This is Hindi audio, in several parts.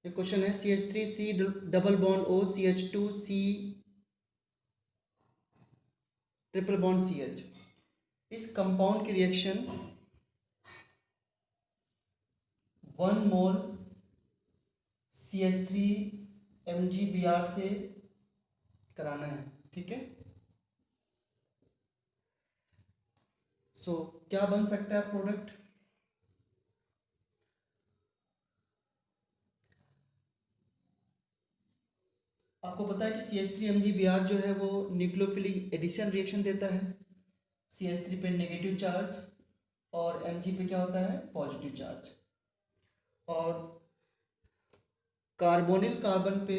एक क्वेश्चन है CH3C double bond O CH2C triple bond CH। इस कंपाउंड की रिएक्शन 1 मोल CH3 MgBr से कराना है, ठीक है। सो क्या बन सकता है प्रोडक्ट? आपको पता है कि CH3 MgBr जो है वो न्यूक्लियोफिलिक एडिशन रिएक्शन देता है। CH3 पे नेगेटिव चार्ज और Mg पे क्या होता है, पॉजिटिव चार्ज। और कार्बोनिल कार्बन पे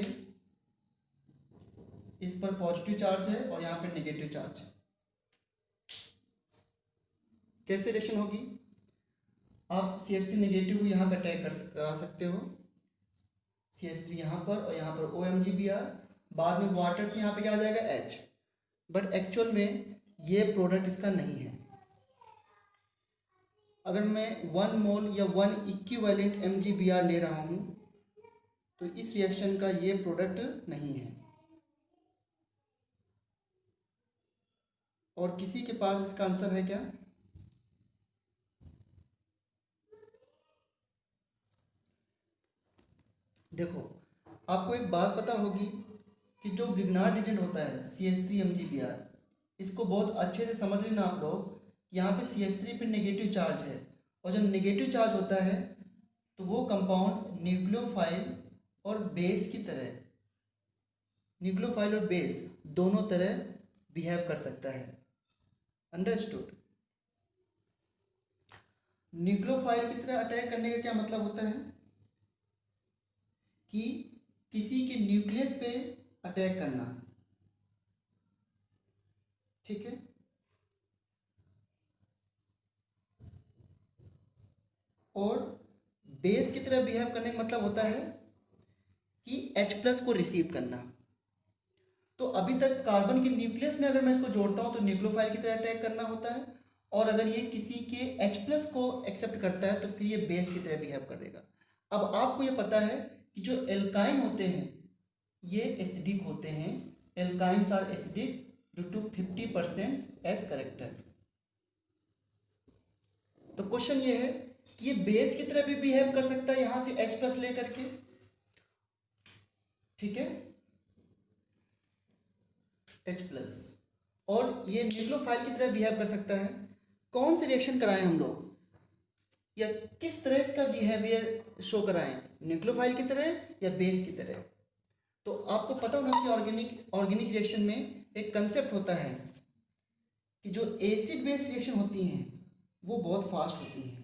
इस पर पॉजिटिव चार्ज है और यहाँ पे नेगेटिव चार्ज है। कैसे रिएक्शन होगी? आप CH3 नेगेटिव यहाँ पे अटैक करा सकते हो, CH3 यहाँ पर और यहाँ पर OMgBr, बाद में वाटर से यहाँ पे क्या आ जाएगा, H। बट एक्चुअल में ये प्रोडक्ट इसका नहीं है। अगर मैं 1 मोल या 1 इक्विवेलेंट MgBr ले रहा हूँ तो इस रिएक्शन का ये प्रोडक्ट नहीं है। और किसी के पास इसका आंसर है क्या? देखो, आपको एक बात पता होगी कि जो गिग्नार्ड रिएजेंट होता है CH3 MgBr, इसको बहुत अच्छे से समझ लेना आप लोग। यहाँ पे CH3 पे नेगेटिव चार्ज है और जब नेगेटिव चार्ज होता है तो वो कंपाउंड न्यूक्लियोफाइल और बेस की तरह, न्यूक्लियोफाइल और बेस दोनों तरह बिहेव कर सकता है। अंडरस्टूड? न्यूक्लियोफाइल की तरह अटैक करने का क्या मतलब होता है कि किसी के न्यूक्लियस पे अटैक करना, ठीक है। और बेस की तरह बिहेव करने का मतलब होता है कि H+ को रिसीव करना। तो अभी तक कार्बन के न्यूक्लियस में अगर मैं इसको जोड़ता हूँ तो न्यूक्लियोफाइल की तरह अटैक करना होता है, और अगर ये किसी के H+ को एक्सेप्ट करता है तो फिर ये बेस की तरह बिहेव करेगा। अब आपको ये पता है कि जो एल्काइन होते हैं ये एसिडिक होते हैं। Alkynes are acidic due to 50% s character. तो क्वेश्चन ये है कि ये बेस की तरह भी बिहेव कर सकता है यहां से H+ लेकर के, ठीक है, H+, और ये न्यूक्लियोफाइल की तरह बिहेव कर सकता है। कौन सी रिएक्शन कराएं हम लोग, या किस तरह इसका बिहेवियर शो कराएं, न्यूक्लियोफाइल की तरह या बेस की तरह? तो आपको पता होना चाहिए ऑर्गेनिक रिएक्शन में एक कंसेप्ट होता है कि जो एसिड बेस रिएक्शन होती हैं वो बहुत फास्ट होती हैं।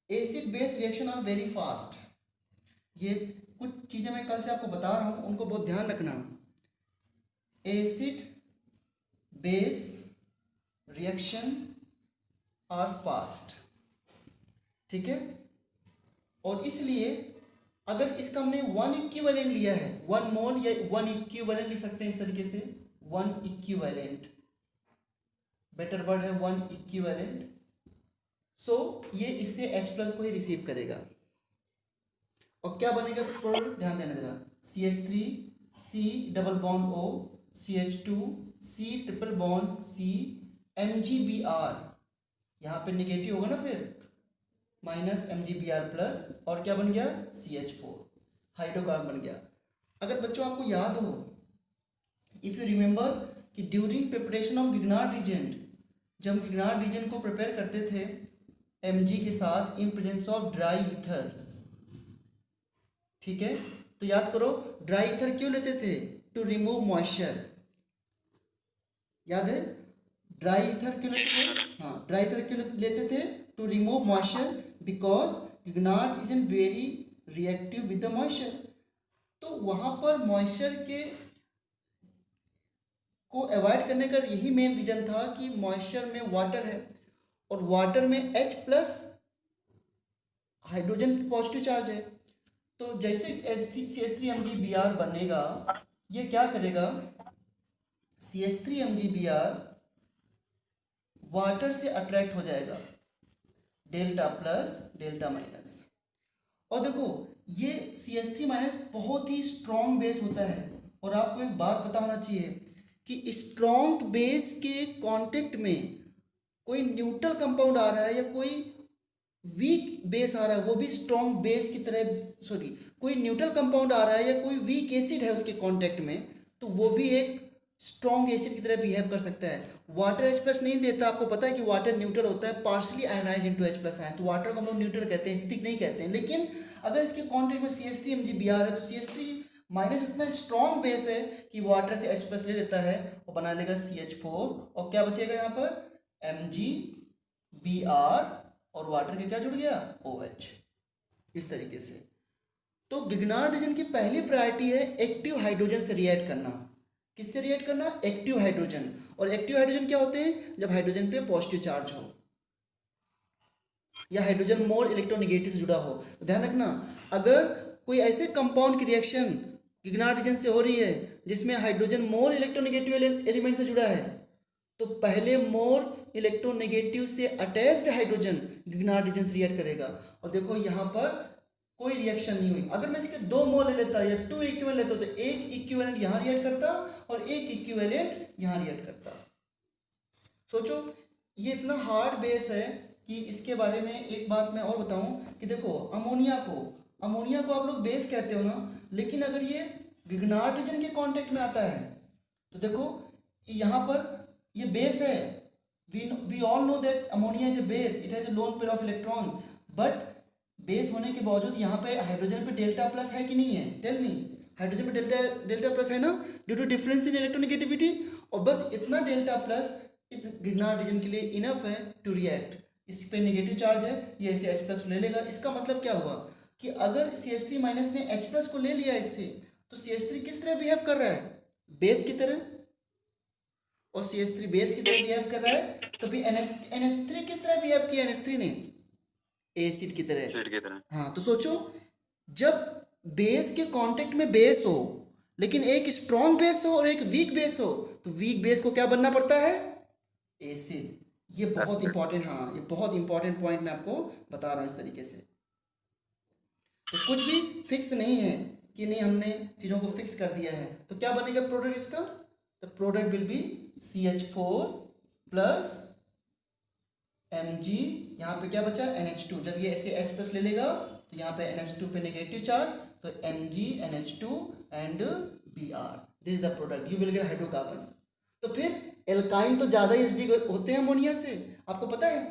Acid base reaction are very fast. ये कुछ चीज़ें मैं कल से आपको बता रहा हूँ, उनको बहुत ध्यान रखना। Acid base reaction are fast, ठीक है। और इसलिए अगर इसका हमने 1 इक्विवेलेंट लिया है, 1 मोल या 1 इक्विवेलेंट लिख सकते हैं इस तरीके से, 1 इक्विवेलेंट, बेटर वर्ड है 1 इक्विवेलेंट। सो ये इससे H+ को ही रिसीव करेगा और क्या बनेगा प्रोडक्ट, ध्यान देना जरा। CH3C double bond O CH2C triple bond C MgBr, यहाँ पे नेगेटिव होगा ना, फिर माइनस MgBr+, और क्या बन गया, CH4 हाइड्रोकार्बन बन गया। अगर बच्चों आपको याद हो, इफ यू रिमेंबर कि ड्यूरिंग प्रिपरेशन ऑफ गिग्नार्ड रिएजेंट, जब हम गिग्नार्ड रिएजेंट को प्रिपेयर करते थे Mg के साथ in presence of dry ether, ठीक है, तो याद करो ड्राई ईथर क्यों लेते थे, टू रिमूव मॉइस्चर। याद है ड्राई ईथर क्यों लेते थे? हाँ, ड्राई ईथर क्यों लेते थे, to remove moisture, because Grignard is in very reactive with the moisture. तो वहाँ पर मॉइस्चर के को अवॉइड करने का यही मेन रीजन था कि मॉइस्चर में वाटर है और वाटर में H+ हाइड्रोजन पॉजिटिव चार्ज है। तो जैसे CH3 MgBr बनेगा, ये क्या करेगा, CH3 MgBr वाटर से अट्रैक्ट हो जाएगा, डेल्टा प्लस डेल्टा माइनस। और देखो ये CH3 माइनस बहुत ही स्ट्रॉन्ग बेस होता है। और आपको एक बात पता होना चाहिए कि स्ट्रॉन्ग बेस के कांटेक्ट में कोई न्यूट्रल कंपाउंड आ रहा है या कोई वीक बेस आ रहा है, वो भी स्ट्रॉन्ग बेस की तरह, सॉरी, कोई न्यूट्रल कंपाउंड आ रहा है या कोई वीक एसिड है उसके कांटेक्ट में, तो वो भी एक स्ट्रॉन्ग एसिड की तरह बिहेव कर सकता है। वाटर H प्लस नहीं देता, आपको पता है कि वाटर न्यूट्रल होता है, partially ionise into H plus ion, तो वाटर को हम लोग न्यूट्रल कहते हैं, एसिडिक नहीं कहते हैं। लेकिन अगर इसके कांटेक्ट में CH3 MgBr है तो CH3 माइनस इतना स्ट्रॉन्ग बेस है कि वाटर से H प्लस ले लेता है और बना लेगा CH4, और क्या बचेगा यहाँ पर MgBr, और वाटर के क्या जुड़ गया OH, इस तरीके से। तो गिगनार्ड रीजन की पहली प्रायोरिटी है एक्टिव हाइड्रोजन से रिएक्ट करना। किससे रिएक्ट करना? Active hydrogen. और एक्टिव हाइड्रोजन क्या होते हैं? जब हाइड्रोजन पे पॉजिटिव चार्ज हो या हाइड्रोजन मोर इलेक्ट्रोनेगेटिव से जुड़ा हो। तो ध्यान रखना, अगर कोई ऐसे कंपाउंड की रिएक्शन गिगनार्ड रीजन से हो रही है जिसमें हाइड्रोजन मोर इलेक्ट्रोनेगेटिव एलिमेंट से जुड़ा है, तो पहले मोर इलेक्ट्रोनेगेटिव से अटैच्ड हाइड्रोजन गिगनार्ड रीजन से रिएक्ट करेगा। और देखो यहाँ पर कोई रिएक्शन नहीं हुई। अगर मैं इसके 2 मोल ले लेता या 2 इक्विवेलेंट लेता तो एक इक्विवेलेंट यहाँ रिएक्ट करता और एक इक्विवेलेंट यहाँ रिएक्ट करता। सोचो, ये इतना हार्ड बेस है कि इसके बारे में एक बात मैं और बताऊं कि देखो, अमोनिया को आप लोग बेस कहते हो ना, लेकिन अगर ये गिगनार्ड रीजन के कांटेक्ट में आता है तो देखो यहाँ पर ये बेस है। We all know that ammonia is a base, it has a lone pair of electrons, but base होने के बावजूद यहाँ पे हाइड्रोजन पे डेल्टा प्लस है कि नहीं है? टेल मी, हाइड्रोजन पे डेल्टा प्लस है ना, due to difference in electronegativity. और बस इतना डेल्टा प्लस इस गिगनार्ड रीजन के लिए इनफ है टू रिएक्ट। इस पे नेगेटिव चार्ज है, ये ऐसे H प्लस ले लेगा। इसका मतलब क्या हुआ कि अगर CH3 माइनस ने H प्लस को ले लिया इससे, तो CH3 किस तरह बिहेव कर रहा है? बेस की तरह। और CH3 बेस की तरह बिहेव कर रहा है, तो फिर NH3 किस तरह बिहेव किया? NH3 ने एसिड की तरह। हाँ, तो सोचो, जब बेस के कांटेक्ट में बेस हो, लेकिन एक स्ट्रॉन्ग बेस हो और एक वीक बेस हो, तो वीक बेस को क्या बनना पड़ता है? एसिड। ये बहुत इंपॉर्टेंट, हाँ, ये बहुत इंपॉर्टेंट पॉइंट मैं आपको बता रहा हूँ इस तरीके से। तो कुछ भी फिक्स नहीं है कि नहीं हमने चीज़ों को फिक्स कर दिया है। तो क्या बनेगा प्रोडक्ट इसका? The product will be CH4 plus Mg, यहाँ पे क्या बचा? NH2। जब ये ऐसे H प्लस ले लेगा तो यहाँ पे NH2 पे नेगेटिव चार्ज, तो Mg NH2 and Br, this is the product, you will gate hydrocarbon. तो फिर एल्काइन तो ज़्यादा एसिडिक होते हैं अमोनिया से, आपको पता है।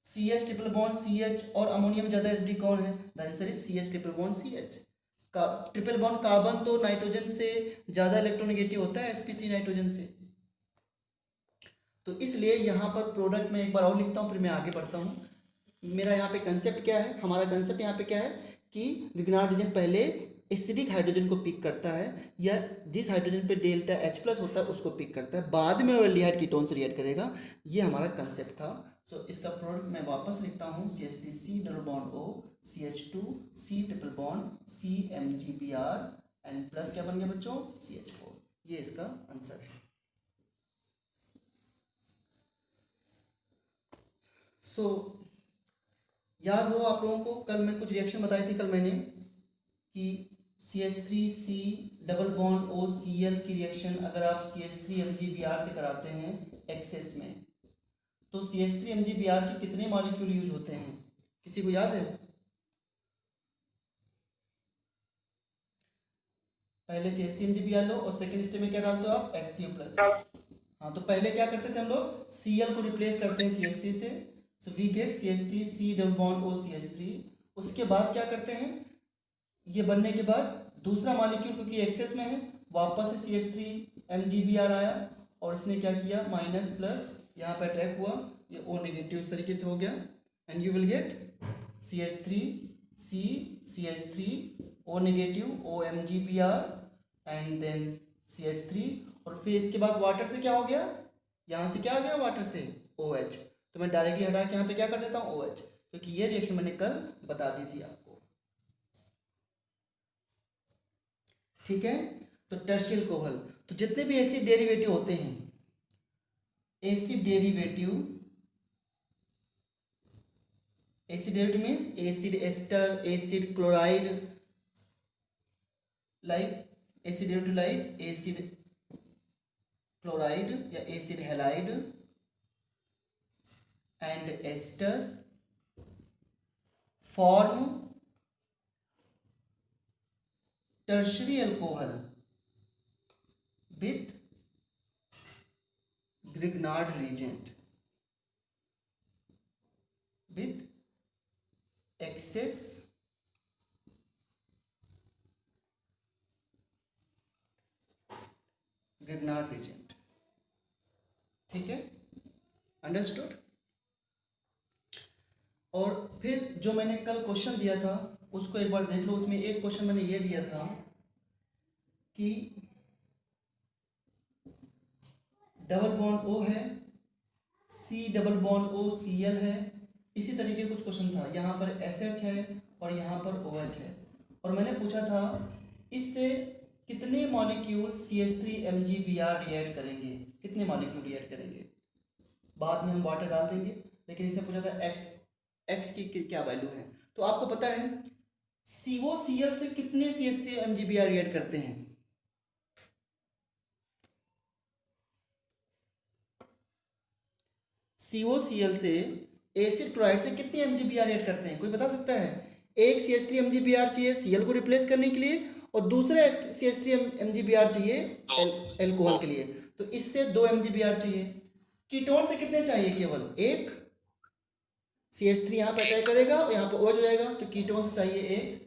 CH ट्रिपल बॉन्ड CH और अमोनिया में ज़्यादा एसिडिक कौन है? The answer is CH triple bond CH। का ट्रिपल बॉन्ड कार्बन तो नाइट्रोजन से ज़्यादा इलेक्ट्रोनेगेटिव होता है sp3 नाइट्रोजन से। तो इसलिए यहाँ पर प्रोडक्ट में एक बार और लिखता हूँ, फिर मैं आगे बढ़ता हूँ। मेरा यहाँ पे कंसेप्ट क्या है? हमारा कंसेप्ट यहाँ पे क्या है कि गिगनार्ड रीजन पहले एसिडिक हाइड्रोजन को पिक करता है, या जिस हाइड्रोजन पे डेल्टा H प्लस होता है उसको पिक करता है, बाद में वो एल्डिहाइड कीटोन से रिएक्ट करेगा। ये हमारा कंसेप्ट था। सो इसका प्रोडक्ट मैं वापस लिखता हूँ, CH3 C double bond O, CH2 C triple bond C MgBr and plus क्या बन गया बच्चों? CH4। ये इसका आंसर है। सो याद हो आप लोगों को, कल मैं कुछ रिएक्शन बताई थी, कल मैंने कि CH3C डबल बॉन्ड OCl की रिएक्शन अगर आप CH3 MgBr से कराते हैं एक्सेस में, तो CH3 MgBr के कितने मॉलिक्यूल यूज होते हैं? किसी को याद है? पहले CH3 MgBr लो और सेकेंड स्टेप में क्या डालते हो आप? H3O+। हाँ, तो पहले क्या करते थे हम लोग? Cl को रिप्लेस करते हैं CH3 से, so we get CH3C double bond O CH3। उसके बाद क्या करते हैं? ये बनने के बाद दूसरा मॉलिक्यूल क्योंकि एक्सेस में है, वापस से CH3 MgBr आया और इसने क्या किया? माइनस प्लस यहाँ पे अटैक हुआ, ये O नेगेटिव इस तरीके से हो गया, and you will get CH3C CH3 O negative O MgBr and then CH3, और फिर इसके बाद वाटर से क्या हो गया? यहाँ से क्या आ गया? वाटर से OH। तो मैं डायरेक्टली हटा के यहाँ पे क्या कर देता हूँ? OH, क्योंकि ये रिएक्शन मैंने कल बता दी थी आपको। ठीक है, तो टर्शियल कोहल, तो जितने भी एसिड डेरिवेटिव होते हैं, acid derivative means acid ester, acid chloride, like acid halide, acid chloride या acid halide and ester form tertiary alcohol with Grignard reagent with excess Grignard reagent. ठीक है, अंडरस्टूड। और फिर जो मैंने कल क्वेश्चन दिया था उसको एक बार देख लो। उसमें एक क्वेश्चन मैंने ये दिया था कि डबल बॉन्ड O है, C double bond O Cl है, इसी तरीके कुछ क्वेश्चन था। यहाँ पर SH है और यहाँ पर OH है, और मैंने पूछा था इससे कितने मॉलिक्यूल CH3MgBr रिएक्ट करेंगे, कितने मॉलिक्यूल रिएक्ट करेंगे। बाद में हम वाटर डाल देंगे, लेकिन इसने पूछा था एक्स की क्या वैल्यू है। तो आपको पता है COCl से कितने CH3MgBr रिएक्ट करते हैं। COCl से एसिड क्लोराइड से कितने MgBr ऐड करते हैं, कोई बता सकता है। एक CH3 MgBr चाहिए Cl को रिप्लेस करने के लिए, और दूसरा CH3 MgBr चाहिए एल्कोहल के लिए, तो इससे 2 MgBr चाहिए। कीटोन से कितने चाहिए, केवल एक। CH3 यहाँ पर अटैक करेगा और यहाँ पर OH हो जाएगा, तो कीटोन से चाहिए एक।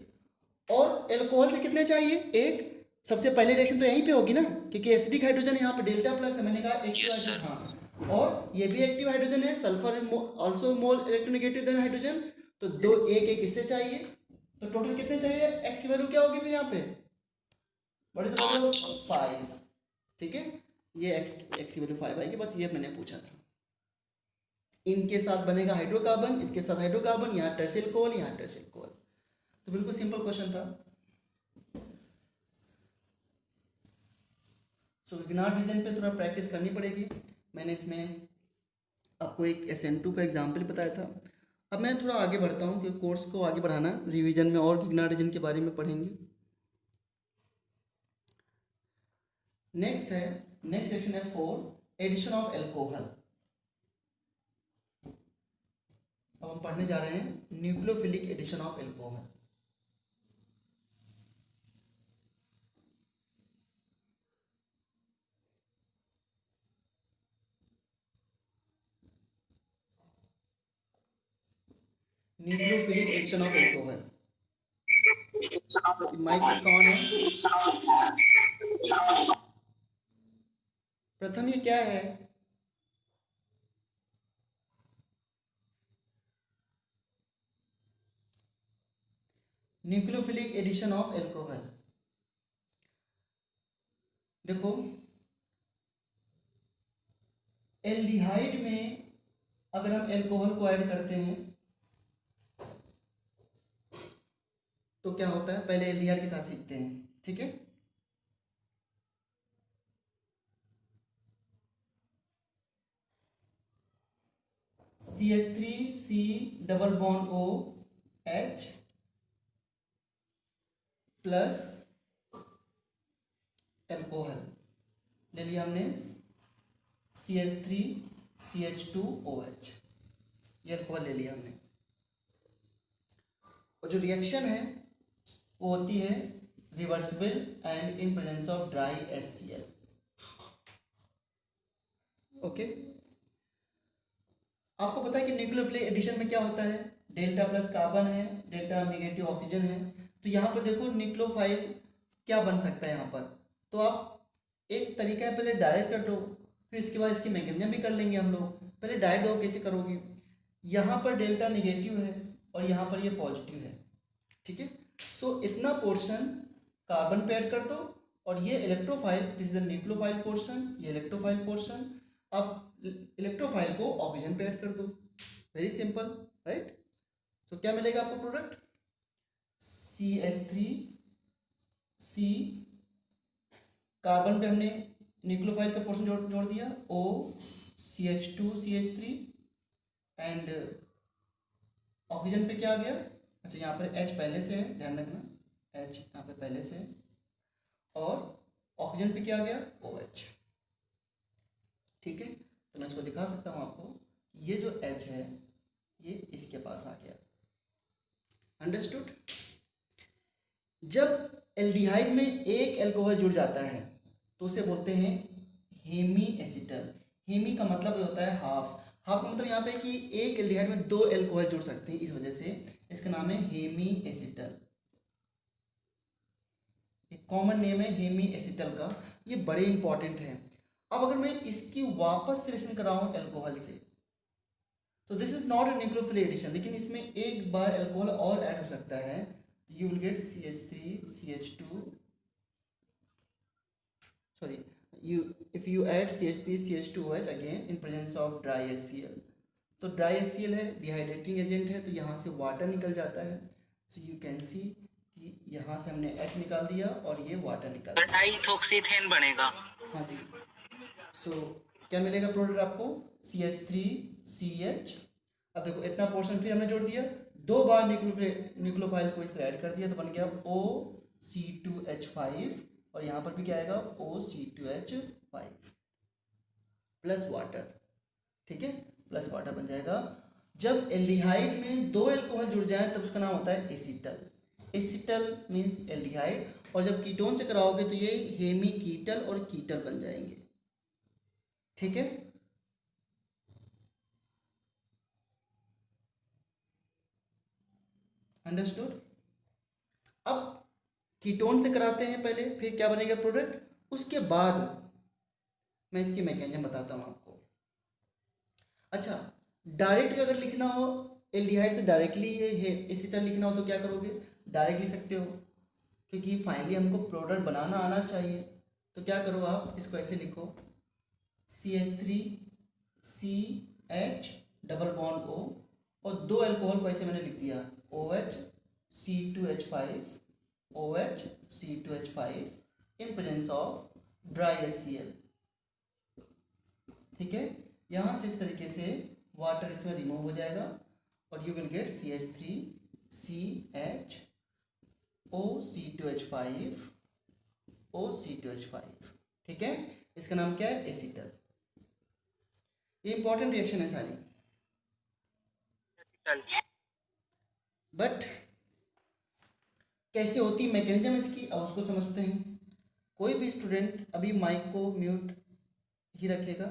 और एल्कोहल से कितने चाहिए, एक। सबसे पहले रिएक्शन तो यहीं पे होगी ना, क्योंकि एसिडिक हाइड्रोजन यहाँ पर डेल्टा प्लस है, मैंने कहा एक्टिव हाइड्रोजन, हाँ, और ये भी एक्टिव हाइड्रोजन है, सल्फर ऑल्सो मोल इलेक्ट्रोनेगेटिव देन हाइड्रोजन, तो दो एक एक इससे चाहिए। तो टोटल कितने चाहिए, एक्स की वैल्यू क्या होगी फिर यहाँ पे, बड़ी तो वैल्यू 5। ठीक है, ये एक्स की वैल्यू 5 आएगी, बस ये मैंने पूछा था। इनके साथ बनेगा हाइड्रोकार्बन, इसके साथ हाइड्रोकार्बन, यहाँ टर्शियल कोल, यहाँ टर्शियल कोल। तो बिल्कुल सिंपल क्वेश्चन था। सो ग्रिग्नार्ड रीजन पे थोड़ा प्रैक्टिस करनी पड़ेगी। मैंने इसमें आपको एक SN2 का एग्जाम्पल बताया था। अब मैं थोड़ा आगे बढ़ता हूँ, क्योंकि कोर्स को आगे बढ़ाना, रिवीजन में और ग्रिग्नार्ड रीजन के बारे में पढ़ेंगे। नेक्स्ट सेक्शन है 4, एडिशन ऑफ एल्कोहल। अब हम पढ़ने जा रहे हैं nucleophilic addition of alcohol. Nucleophilic addition of alcohol. Mike किसका ऑन है। प्रथम ये क्या है, न्यूक्लियोफिलिक एडिशन ऑफ एल्कोहल। देखो, एल्डिहाइड में अगर हम एल्कोहल को ऐड करते हैं तो क्या होता है, पहले एल्डिहाइड के साथ सीखते हैं। ठीक है, CH3C double bond OH plus alcohol ले लिया हमने, CH3CH2OH, ये एल्कोहल ले लिया हमने। और जो रिएक्शन है वो होती है reversible and in presence of dry HCl। Okay, आपको पता है कि न्यूक्लियोफिलिक एडिशन में क्या होता है, डेल्टा प्लस कार्बन है, डेल्टा नेगेटिव ऑक्सीजन है। तो यहाँ पर देखो न्यूक्लियोफाइल क्या बन सकता है यहाँ पर, तो आप एक तरीका है, पहले डायरेक्ट कर दो, फिर इसके बाद इसकी मैकेनिज्म भी कर लेंगे हम लोग। पहले डायरेक्ट दो, कैसे करोगे, यहाँ पर डेल्टा नेगेटिव है और यहाँ पर ये पॉजिटिव है। ठीक है, सो इतना पोर्शन कार्बन पे ऐड कर दो, और ये electrophile, this is the nucleophile portion, ये इलेक्ट्रोफाइल पोर्शन, अब इलेक्ट्रोफाइल को ऑक्सीजन पे ऐड कर दो। Very simple, right. तो क्या मिलेगा आपको प्रोडक्ट, CH3C, कार्बन पे हमने न्यूक्लियोफाइल का पोर्शन जोड़ दिया, O CH2CH3, एंड ऑक्सीजन पे क्या आ गया, अच्छा यहाँ पर H पहले से है, ध्यान रखना, H यहाँ पे पहले से है, और ऑक्सीजन पे क्या आ गया OH। ठीक है, तो मैं इसको दिखा सकता हूँ आपको, ये जो H है ये इसके पास आ गया। अंडरस्टूड। जब एल्डिहाइड में एक अल्कोहल जुड़ जाता है तो उसे बोलते हैं हेमी एसिटल। हेमी का मतलब होता है हाफ। हाफ का मतलब यहाँ पे कि एक एल्डिहाइड में दो अल्कोहल जुड़ सकते हैं, इस वजह से इसका नाम है हेमी एसिटल। एक कॉमन नेम है हेमी एसिटल का, ये बड़े इंपॉर्टेंट है। अब अगर मैं इसकी वापस रिएक्शन कराऊं अल्कोहल से, तो this is not a nucleophile addition, लेकिन इसमें एक बार अल्कोहल और ऐड हो सकता है। You will gate CH3CH2, sorry, you if you add CH3CH2OH again in presence of dry HCl, तो ड्राई HCl है, डिहाइड्रेटिंग एजेंट है, तो यहाँ से वाटर निकल जाता है। सो यू कैन सी कि यहाँ से हमने H निकाल दिया और ये वाटर निकाल दिया, डाइथोक्सीथेन बनेगा। हाँ जी। सो क्या मिलेगा प्रोडक्ट आपको, CH3CH। अब देखो इतना पोर्शन फिर हमने जोड़ दिया, दो बार न्यूक्लियोफाइल को इस तरह ऐड कर दिया, तो बन गया OC2H5, और यहाँ पर भी क्या आएगा OC2H5 प्लस वाटर। ठीक है, प्लस वाटर बन जाएगा। जब एल्डिहाइड में दो अल्कोहल जुड़ जाए तब उसका नाम होता है एसिटल। एसिटल मीन्स एल्डिहाइड, और जब कीटोन से कराओगे तो ये हेमी कीटल और कीटल बन जाएंगे। ठीक है, अंडरस्टूड। अब कीटोन से कराते हैं पहले, फिर क्या बनेगा प्रोडक्ट, उसके बाद मैं इसकी मैकेनिज्म बताता हूँ आपको। अच्छा, डायरेक्ट अगर लिखना हो, एल्डिहाइड से डायरेक्टली ये एसिटल लिखना हो तो क्या करोगे, डायरेक्ट लिख सकते हो, क्योंकि फाइनली हमको प्रोडक्ट बनाना आना चाहिए। तो क्या करो, आप इसको ऐसे लिखो CH3CH डबल बॉन्ड O, और दो अल्कोहल को ऐसे मैंने लिख दिया OHC2H5 in presence of dry HCl। ठीक है, यहाँ से इस तरीके से वाटर इसमें रिमूव हो जाएगा और यू विल गेट CH3CHOC2H5 ठीक है, इसका नाम क्या है, एसिटल। ये इंपॉर्टेंट रिएक्शन है सारी। बट कैसे होती मैकेनिज्म इसकी, अब उसको समझते हैं। कोई भी स्टूडेंट अभी माइक को म्यूट ही रखेगा,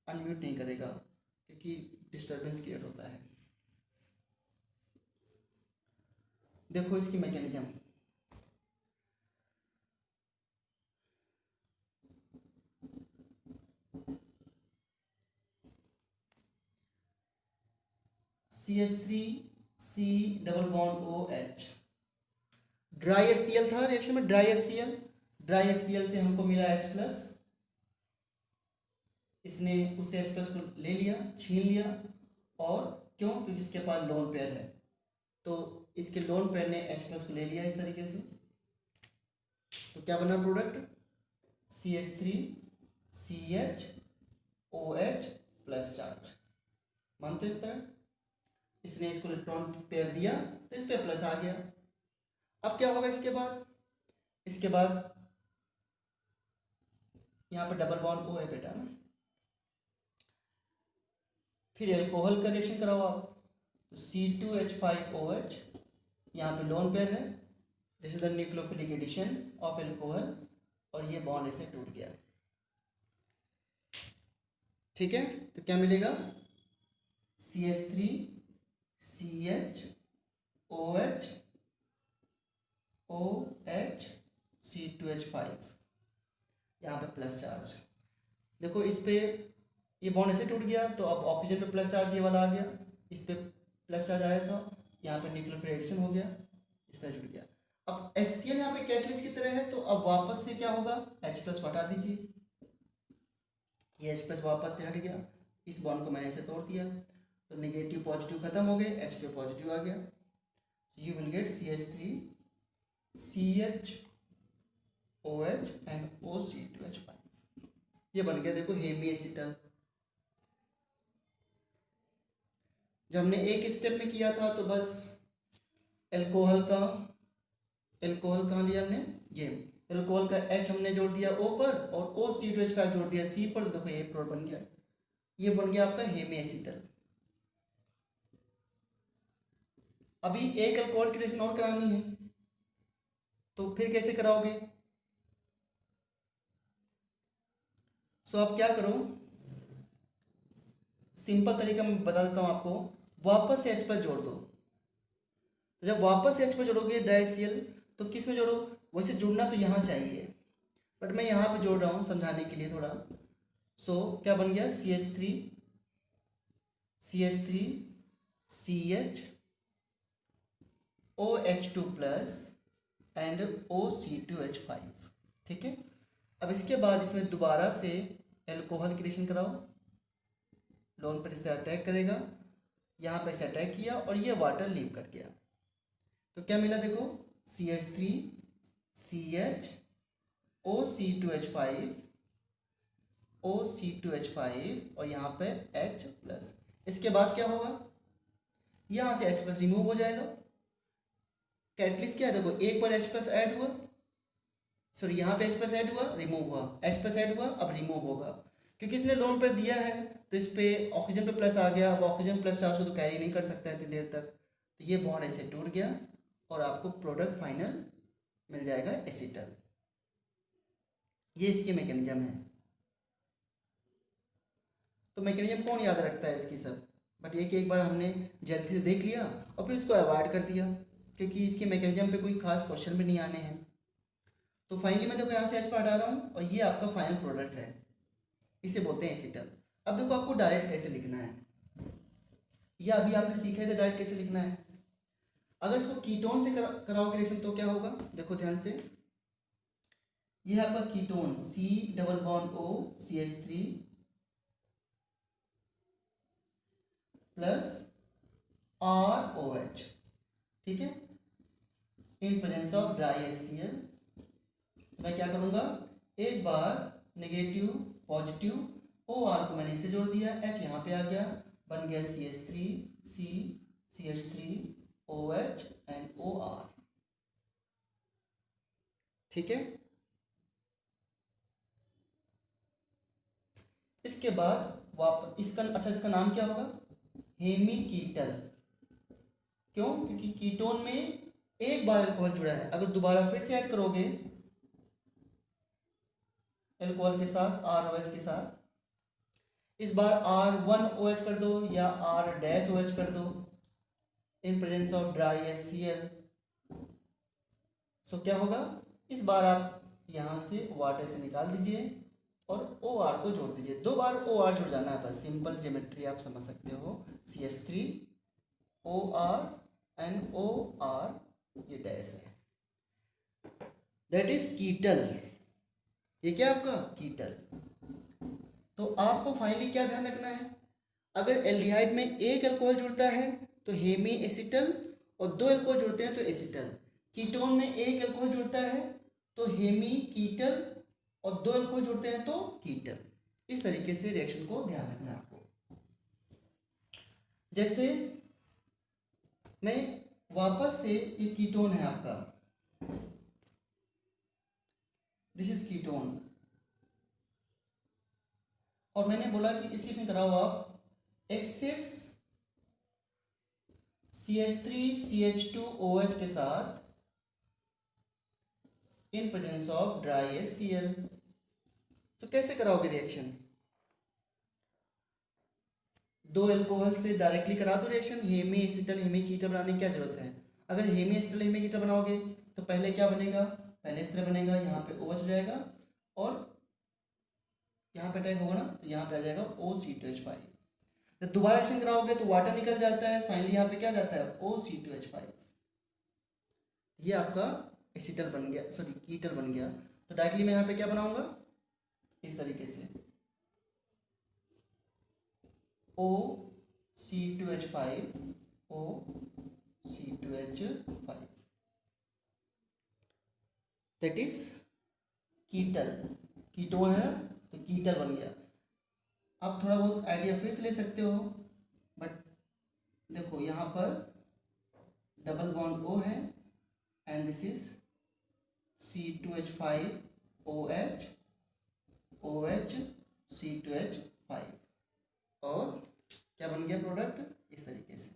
अनम्यूट नहीं करेगा, क्योंकि डिस्टरबेंस क्रिएट होता है। देखो इसकी mechanism, CH3C double bond OH, dry HCl था रिएक्शन में, ड्राई HCl से हमको मिला H+, इसने उस H+ को ले लिया, छीन लिया, और क्यों, क्योंकि इसके पास लोन पेयर है, तो इसके लोन पेयर ने H+ को ले लिया इस तरीके से। तो क्या बना प्रोडक्ट, CH3CHOH प्लस चार्ज। मानते हो इस तरह, इसने इसको इलेक्ट्रॉन पेयर दिया तो इस पे प्लस आ गया। अब क्या होगा इसके बाद, इसके बाद यहाँ पे डबल बॉन्ड O है बेटा ना, फिर एल्कोहल का रिएक्शन कराओ आप, तो C2H5OH, यहाँ पे लोन पेयर है, this is the nucleophilic addition of alcohol, और ये बॉन्ड ऐसे टूट गया। ठीक है, तो क्या मिलेगा, CH3CHOH OH C2H5, यहाँ पे प्लस चार्ज। देखो इस पे ये बॉन्ड ऐसे टूट गया, तो अब ऑक्सीजन पे प्लस चार्ज ये वाला आ गया, इस पे प्लस चार्ज आया था, यहाँ पे न्यूक्लियोफिलिक एडिशन हो गया, इस तरह जुड़ गया। अब HCl यहाँ पे कैटलिस्ट की तरह है, तो अब वापस से क्या होगा, H+ हटा दीजिए, ये H+ वापस से हट गया, इस बॉन्ड को मैंने ऐसे तोड़ दिया, तो नेगेटिव पॉजिटिव खत्म हो गए, H पे पॉजिटिव आ गया, you will gate CH3CHOH and OC2H5, ये बन गया देखो हेमी एसिटल। जब हमने एक स्टेप में किया था तो बस एल्कोहल कहाँ लिया हमने, ये एल्कोहल का H हमने जोड़ दिया O पर और OC2H5 जोड़ दिया C पर, देखो ये प्रोडक्ट बन गया, ये बन गया आपका हेमी एसीटल। अभी एक अल्कोहल की रिएक्शन और करानी है, तो फिर कैसे कराओगे? सो आप क्या करो, सिंपल तरीका मैं बता देता हूँ आपको, वापस से H पर जोड़ दो। तो जब वापस से H पर जोड़ोगे डाइसीएल, तो किस में जोड़ो? वैसे जुड़ना तो यहाँ चाहिए, बट मैं यहाँ पे जोड़ रहा हूँ समझाने के लिए थोड़ा। सो क्या बन गया? CH3 CH OH2 plus and OC2H5, ठीक है। अब इसके बाद इसमें दोबारा से एल्कोहल की रिएक्शन कराओ, लोन पर इससे अटैक करेगा, यहाँ पे इसे अटैक किया और ये वाटर लीव कर गया, तो क्या मिला देखो? CH3 CH OC2H5 OC2H5 और यहाँ पे H प्लस। इसके बाद क्या होगा? यहाँ से H प्लस रिमूव हो जाएगा। कैटलिस्ट क्या है देखो, एक बार H प्लस ऐड हुआ, सॉरी यहाँ पे H प्लस ऐड हुआ, रिमूव हुआ, H प्लस ऐड हुआ, अब रिमूव होगा, क्योंकि इसने लोन पर दिया है तो इस पे ऑक्सीजन पे प्लस आ गया। अब ऑक्सीजन प्लस चार्ज को तो कैरी नहीं कर सकता है इतनी देर तक, तो ये बॉन्ड ऐसे टूट गया और आपको प्रोडक्ट फाइनल मिल जाएगा एसीटल। ये इसकी मैकेनिज्म है। तो मैकेनिज्म कौन याद रखता है इसकी सब, बट ये कि एक बार हमने जल्दी से देख लिया और फिर इसको अवॉइड कर दिया, क्योंकि इसके मैकेनिज्म पे कोई खास क्वेश्चन भी नहीं आने हैं। तो फाइनली मैं देखो यहाँ से H पर हटा रहा हूँ और ये आपका फाइनल प्रोडक्ट है, इसे बोलते हैं एसीटल। अब देखो आपको डायरेक्ट कैसे लिखना है, या अभी आपने सीखा है तो डायरेक्ट कैसे लिखना है। अगर इसको कीटोन से कराओगे रिएक्शन तो क्या होगा, देखो ध्यान से, ये है आपका ketone C double bond O CH3 plus ROH, ठीक है, in presence of dry HCl। मैं क्या करूँगा, एक बार नेगेटिव पॉजिटिव OR को मैंने इससे जोड़ दिया, H यहाँ पे आ गया, बन गया CH3 C CH3 OH and OR, ठीक है। इसके बाद वापस इसका नाम क्या होगा? हेमी कीटल। क्यों? क्योंकि कीटोन में एक बार अल्कोहल जुड़ा है, अगर दोबारा फिर से ऐड करोगे अल्कोहल के साथ ROH के साथ, इस बार R1OH कर दो या R-OH कर दो in presence of dry HCl। सो क्या होगा, इस बार आप यहाँ से वाटर से निकाल दीजिए और OR को जोड़ दीजिए, दो बार OR जुड़ जाना है, बस सिंपल ज्योमेट्री आप समझ सकते हो। CH3 OR एंड OR, ये डैश है, दैट इज कीटल। ये क्या आपका कीटल। तो आपको फाइनली क्या ध्यान रखना है, अगर एल्डिहाइड में एक अल्कोहल जुड़ता है तो हेमी एसीटल और दो अल्कोहल जुड़ते हैं तो एसीटल। कीटोन में एक अल्कोहल जुड़ता है तो हेमी कीटल और दो अल्कोहल जुड़ते हैं तो कीटल। इस तरीके से रिएक्शन को ध्यान रखना है आपको। जैसे मैं वापस से, ये कीटोन है आपका, दिस इज कीटोन, और मैंने बोला कि इसकी रिएक्शन कराओ आप एक्सेस CH3 CH2OH के साथ in presence of dry HCl। तो कैसे कराओगे रिएक्शन? दो अल्कोहल से डायरेक्टली करा दो रिएक्शन, हेमी एसीटल हेमी कीटल बनाने की क्या जरूरत है। अगर हेमी एसीटल हेमी कीटल बनाओगे तो पहले क्या बनेगा, पहले इस तरह बनेगा, यहाँ पे OH हो जाएगा और यहाँ पे अटैक होगा ना, तो यहाँ पे आ जाएगा OC2H5। जब दोबारा रिएक्शन कराओगे तो वाटर निकल जाता है, फाइनली यहाँ पे क्या जाता है, OC2H5। ये आपका एसीटल बन गया, सॉरी कीटल बन गया। तो डायरेक्टली मैं यहाँ पे क्या बनाऊंगा, इस तरीके से OC2H5 OC2H5, that is ketal. Ketone है तो कीटल बन गया। आप थोड़ा बहुत आइडिया फिर से ले सकते हो, बट देखो यहाँ पर डबल बॉन्ड O है and this is C2H5OH OH C2H5 और क्या बन गया प्रोडक्ट, इस तरीके से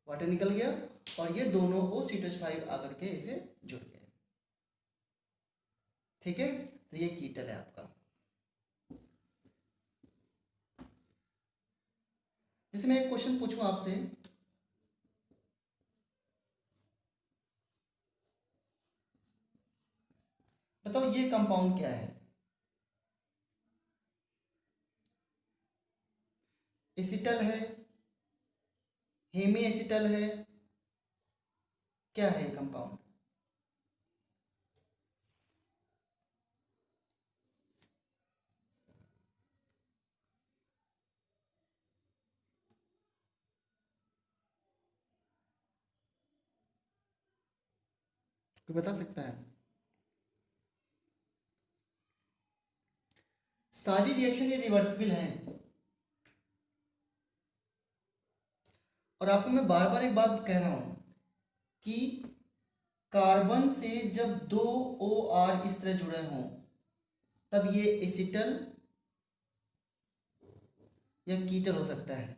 वाटर निकल गया और ये दोनों O C2H5 आकर के इसे जुड़ गए। ठीक है, तो ये कीटल है आपका। जैसे मैं एक क्वेश्चन पूछूं आपसे, बताओ ये कंपाउंड क्या है? एसिटल है, हेमी एसिटल है, क्या है ये कंपाउंड? कोई बता सकता है? सारी रिएक्शन ये रिवर्सिबल हैं। और आपको मैं बार बार एक बात कह रहा हूं कि कार्बन से जब दो OR इस तरह जुड़े हों तब ये एसिटल या कीटल हो सकता है।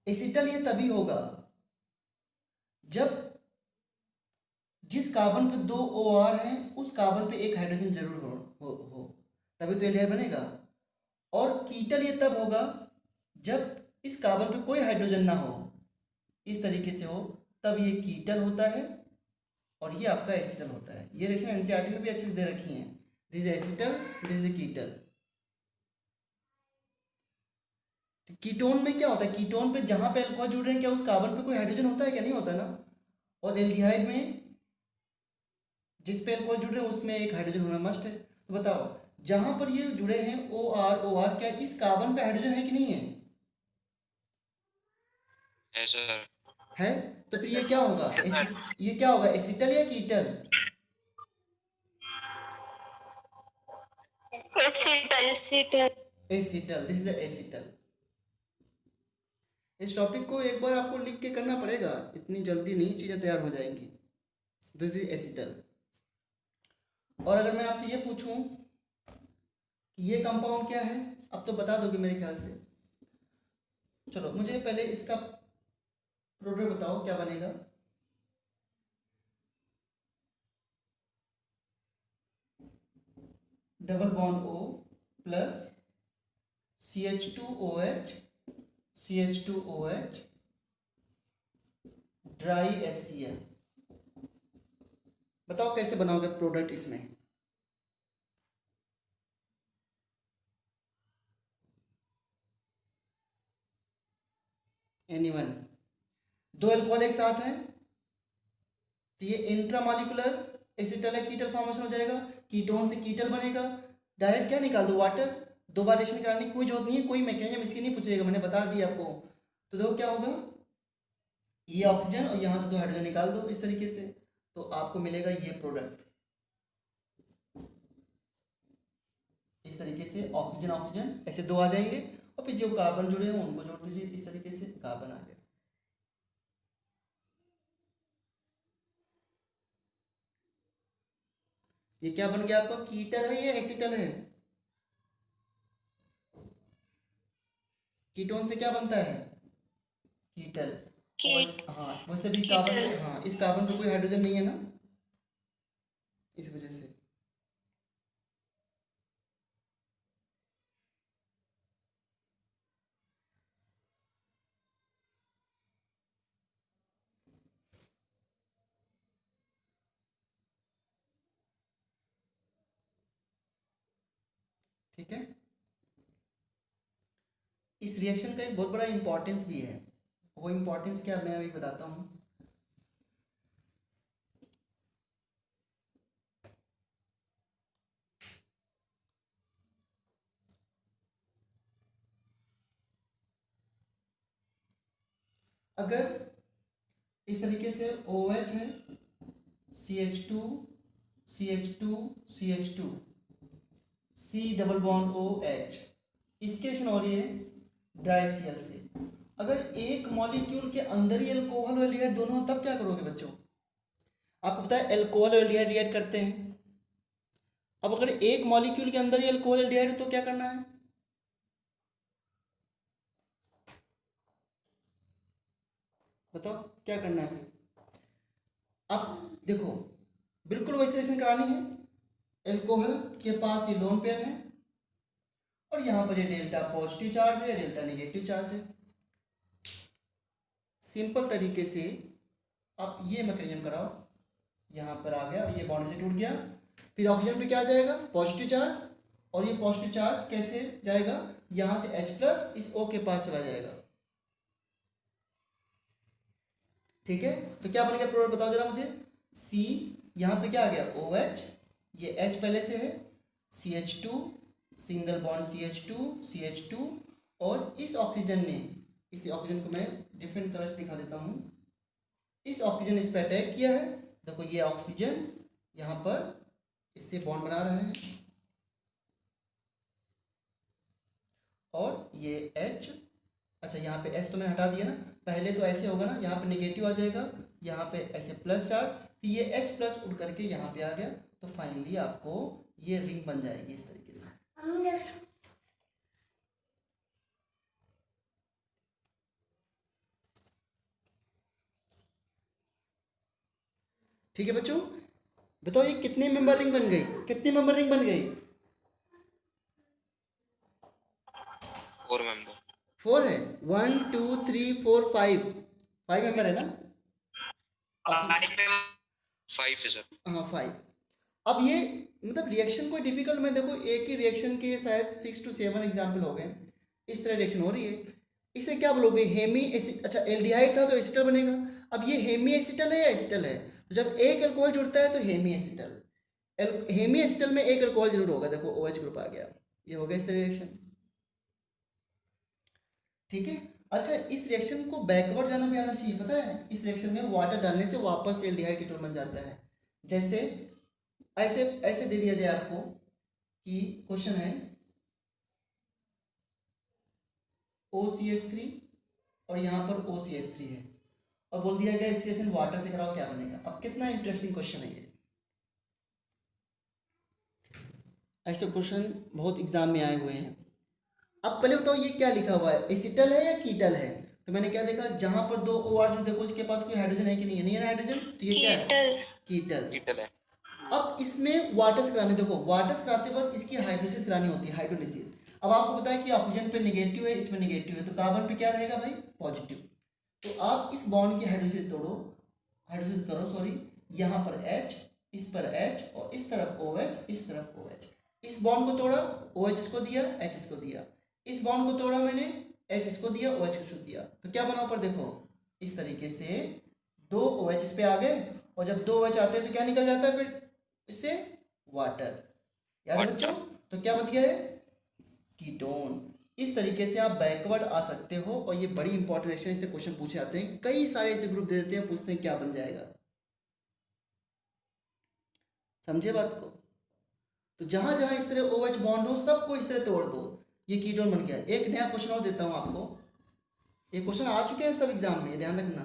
एसिटल ये तभी होगा जब जिस कार्बन पे दो OR हैं उस कार्बन पे एक हाइड्रोजन जरूर हो तभी तो एल्डिहाइड बनेगा। और कीटल ये तब होगा जब इस कार्बन पे कोई हाइड्रोजन ना हो, इस तरीके से हो, तब ये कीटल होता है और ये आपका एसिटल होता है। ये रिएक्शन एनसीईआरटी में भी अच्छे से दे रखी है, this is acetal, this is ketal. Ketone में क्या होता है, कीटोन पे जहां पे अल्कोहल जुड़ रहे हैं क्या उस कार्बन पे कोई हाइड्रोजन होता है क्या? नहीं होता ना। और एल्डिहाइड में जिस पे अल्कोहल जुड़ रहे हैं उसमें एक हाइड्रोजन होना मस्ट है। तो बताओ जहां पर ये जुड़े हैं OR क्या इस कार्बन पे हाइड्रोजन है कि नहीं है? है सर। है। तो फिर ये क्या होगा, ये क्या होगा, एसिटल या ketal? Acetal, this is acetal. इस टॉपिक को एक बार आपको लिख के करना पड़ेगा, इतनी जल्दी नहीं चीज़ें तैयार हो जाएंगी। This is acetal. और अगर मैं आपसे ये पूछूं कि ये कंपाउंड क्या है, अब तो बता दोगे मेरे ख्याल से। चलो मुझे पहले इसका प्रोडक्ट बताओ क्या बनेगा। Double bond O plus CH2OH CH2OH dry HCl। बताओ कैसे बनाओगे प्रोडक्ट इसमें? एनीवन? दो अल्कोहल एक साथ हैं तो ये इंट्रामॉलिक्यूलर एसिटल या कीटल फॉर्मेशन हो जाएगा। कीटोन से कीटल बनेगा, डायरेक्ट क्या निकाल दो, वाटर। दो बार रिएक्शन कराने की कोई जरूरत नहीं है, कोई मैकेनिज्म इसकी नहीं पूछेगा, मैंने बता दिया आपको। तो देखो क्या होगा, ये ऑक्सीजन और यहाँ से दो हाइड्रोजन निकाल दो इस तरीके से, तो आपको मिलेगा ये प्रोडक्ट। इस तरीके से ऑक्सीजन ऑक्सीजन ऐसे दो आ जाएंगे और फिर जो कार्बन जुड़े हों उनको जोड़ दीजिए, इस तरीके से कार्बन आ गया। ये क्या बन गया आपका, कीटल है या एसिटल है? कीटोन से क्या बनता है, कीटल। और हाँ वैसे भी कार्बन, हाँ इस कार्बन पे कोई हाइड्रोजन नहीं है ना, इस वजह से। ठीक है, इस रिएक्शन का एक बहुत बड़ा इंपॉर्टेंस भी है। वो इंपॉर्टेंस क्या मैं अभी बताता हूँ। अगर इस तरीके से OH है, CH2 CH2 CH2 C double bond OH, इसकी रिएक्शन हो रही है ड्राई Cl से। अगर एक मॉलिक्यूल के अंदर ही अल्कोहल और एल्डिहाइड दोनों हो तब क्या करोगे बच्चों? आपको पता है एल्कोहल और एल्डिहाइड रिएक्ट करते हैं। अब अगर एक मॉलिक्यूल के अंदर ही एल्कोहल एल्डिहाइड है तो क्या करना है? बताओ क्या करना है फिर? अब देखो बिल्कुल वैसी रिएक्शन करानी है। एल्कोहल के पास ये लोन पेयर है और यहाँ पर ये डेल्टा पॉजिटिव चार्ज है, डेल्टा नेगेटिव चार्ज है। सिंपल तरीके से आप ये मैकेनिज्म कराओ, यहाँ पर आ गया, ये बॉन्ड से टूट गया, फिर ऑक्सीजन पे क्या आ जाएगा? Positive charge. और ये पॉजिटिव चार्ज कैसे जाएगा? यहाँ से H प्लस इस O के पास चला जाएगा। ठीक है, तो क्या बन गया प्रोडक्ट बताओ जरा मुझे। C यहाँ पे क्या आ गया? OH, ये H पहले से है, CH2 सिंगल बॉन्ड CH2 और इस ऑक्सीजन ने, इसी ऑक्सीजन को मैं डिफरेंट कलर से दिखा देता हूँ। इस ऑक्सीजन इस पर अटैक किया है, देखो ये ऑक्सीजन यहाँ पर इससे बॉन्ड बना रहा है और ये H, अच्छा यहाँ पे H तो मैंने हटा दिया ना, पहले तो ऐसे होगा ना, यहाँ पे नेगेटिव आ जाएगा, यहाँ पे ऐसे प्लस चार्ज, फिर ये H प्लस उड़ करके यहाँ पे आ गया, तो फाइनली आपको ये रिंग बन जाएगी इस तरीके से। ठीक है बच्चों, बताओ ये कितने मेंबर रिंग बन गई? कितनी मेंबर रिंग बन गई? 4 मेंबर। 4 है। 1 2 3 4 5 मेंबर है ना? 5 है सर। हाँ 5। अब ये मतलब रिएक्शन कोई डिफिकल्ट में, देखो एक ही रिएक्शन के शायद 6 to 7 एग्जाम्पल हो गए, इस तरह रिएक्शन हो रही है। इसे क्या बोलोगे? हेमी एसिड, अच्छा एल्डिहाइड था तो एसिटल बनेगा। अब ये हेमी एसिटल है या एसिटल है? तो जब एक अल्कोहल जुड़ता है तो हेमी एसिटल, हेमी एसिटल में एक अल्कोहल जरूर होगा, देखो OH ग्रुप आ गया, ये हो गया इस तरह रिएक्शन। ठीक है, अच्छा इस रिएक्शन को बैकवर्ड जाना भी आना चाहिए, पता है? इस रिएक्शन में वाटर डालने से वापस एल्डिहाइड कीटोन बन जाता है। जैसे ऐसे ऐसे दे दिया जाए आपको कि क्वेश्चन है OCH3 और यहाँ पर OCH3 है और बोल दिया गया इस रिएक्शन वाटर से कराओ, क्या बनेगा? अब कितना इंटरेस्टिंग क्वेश्चन है ये। ऐसे क्वेश्चन बहुत एग्जाम में आए हुए हैं। अब पहले बताओ ये क्या लिखा हुआ है, एसिटल है या कीटल है? तो मैंने क्या देखा, जहां पर 2 OR जो देखो इसके पास कोई हाइड्रोजन है कि नहीं है? नहीं है हाइड्रोजन, तो ये क्या है? कीटल है। अब इसमें वाटर से कराने, देखो वाटर से कराते वक्त इसकी हाइड्रोलिसिस करानी होती है, हाइड्रोलिसिस। अब आपको पता है कि ऑक्सीजन पे नेगेटिव है, इसमें नेगेटिव है, तो कार्बन पे क्या रहेगा भाई? पॉजिटिव। तो आप इस बॉन्ड की हाइड्रोलिसिस तोड़ो, हाइड्रोलिसिस करो सॉरी, यहाँ पर H, इस पर H और इस तरफ OH, इस तरफ OH। इस बॉन्ड को तोड़ा, OH इसको दिया, H इसको दिया। इस बॉन्ड को तोड़ा मैंने, H इसको दिया, OH इसको दिया, तो क्या बना ऊपर देखो, इस तरीके से 2 OH इस पे आ गए, और जब 2 OH आते हैं तो क्या निकल जाता है फिर इससे? वाटर। याद है बच्चों? तो क्या बच गया है? कीटोन। इस तरीके से आप बैकवर्ड आ सकते हो, और ये बड़ी इंपॉर्टेंट रिएक्शन, इससे क्वेश्चन पूछे जाते हैं, कई सारे ऐसे ग्रुप दे देते हैं, पूछते हैं क्या बन जाएगा। समझे बात को? तो जहां जहां इस तरह OH बॉन्ड हो सबको इस तरह तोड़ दो, ये कीटोन बन गया। एक नया क्वेश्चन और देता हूं आपको, ये क्वेश्चन आ चुके हैं सब एग्जाम में, ध्यान रखना।